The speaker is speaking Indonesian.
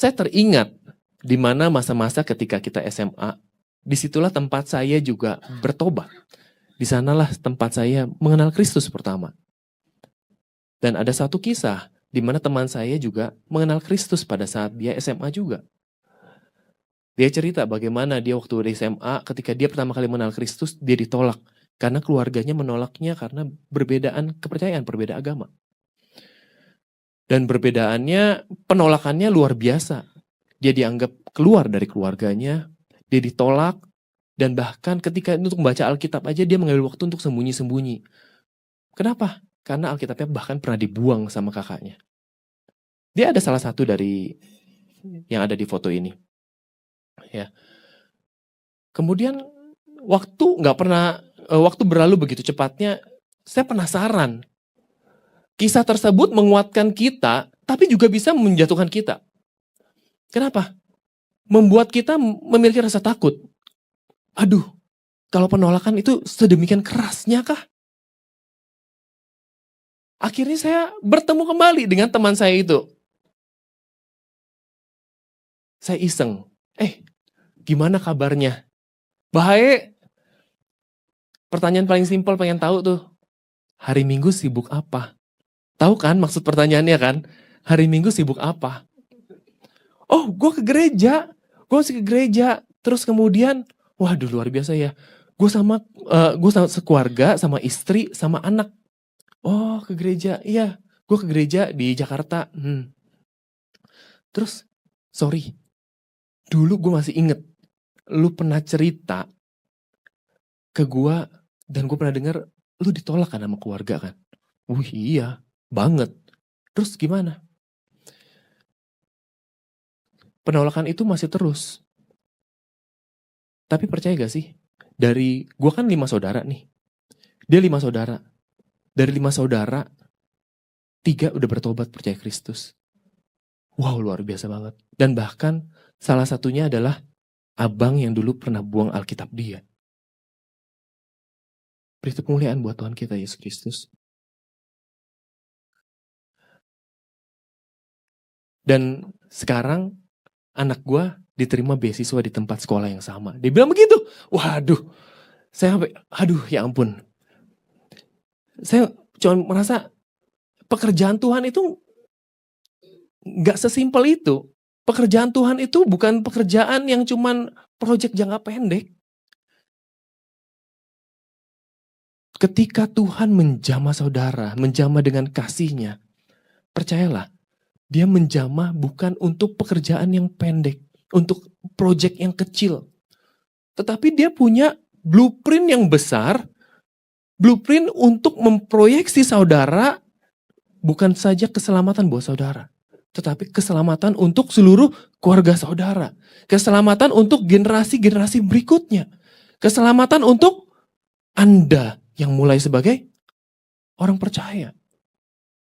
Saya teringat di mana masa-masa ketika kita SMA, disitulah tempat saya juga bertobat. Di sanalah tempat saya mengenal Kristus pertama. Dan ada satu kisah di mana teman saya juga mengenal Kristus pada saat dia SMA juga. Dia cerita bagaimana dia waktu di SMA ketika dia pertama kali mengenal Kristus, dia ditolak. Karena keluarganya menolaknya karena perbedaan kepercayaan, berbeda agama. Dan perbedaannya, penolakannya luar biasa. Dia dianggap keluar dari keluarganya, dia ditolak, dan bahkan ketika untuk membaca Alkitab aja dia mengambil waktu untuk sembunyi-sembunyi. Kenapa? Karena Alkitabnya bahkan pernah dibuang sama kakaknya. Dia ada salah satu dari yang ada di foto ini. Ya. Kemudian waktu berlalu begitu cepatnya, saya penasaran. Kisah tersebut menguatkan kita, tapi juga bisa menjatuhkan kita. Kenapa? Membuat kita memiliki rasa takut. Aduh, kalau penolakan itu sedemikian kerasnya kah? Akhirnya saya bertemu kembali dengan teman saya itu. Saya iseng. Gimana kabarnya? Baik. Pertanyaan paling simpel pengen tahu tuh. Hari Minggu sibuk apa? Tahu kan maksud pertanyaannya kan? Hari Minggu sibuk apa? Oh, gue ke gereja. Gue masih ke gereja. Terus kemudian, waduh luar biasa ya. Gue sama sekeluarga, sama istri, sama anak. Oh, ke gereja. Iya, gue ke gereja di Jakarta. Terus, sorry. Dulu gue masih inget. Lu pernah cerita ke gue, dan gue pernah dengar, lu ditolak kan sama keluarga kan? Wih iya, banget. Terus gimana? Penolakan itu masih terus. Tapi percaya gak sih? Gue kan 5 saudara nih. Dia 5 saudara. Dari 5 saudara, 3 udah bertobat percaya Kristus. Wow, luar biasa banget. Dan bahkan salah satunya adalah abang yang dulu pernah buang Alkitab dia. Beri kemuliaan buat Tuhan kita Yesus Kristus. Dan sekarang anak gue diterima beasiswa di tempat sekolah yang sama. Dia bilang begitu. Waduh, saya sampai, ya ampun. Saya cuma merasa pekerjaan Tuhan itu gak sesimpel itu. Pekerjaan Tuhan itu bukan pekerjaan yang cuman proyek jangka pendek. Ketika Tuhan menjamah saudara, menjamah dengan kasih-Nya, percayalah, Dia menjamah bukan untuk pekerjaan yang pendek, untuk proyek yang kecil. Tetapi Dia punya blueprint yang besar, blueprint untuk memproyeksi saudara, bukan saja keselamatan buat saudara, tetapi keselamatan untuk seluruh keluarga saudara. Keselamatan untuk generasi-generasi berikutnya. Keselamatan untuk Anda yang mulai sebagai orang percaya.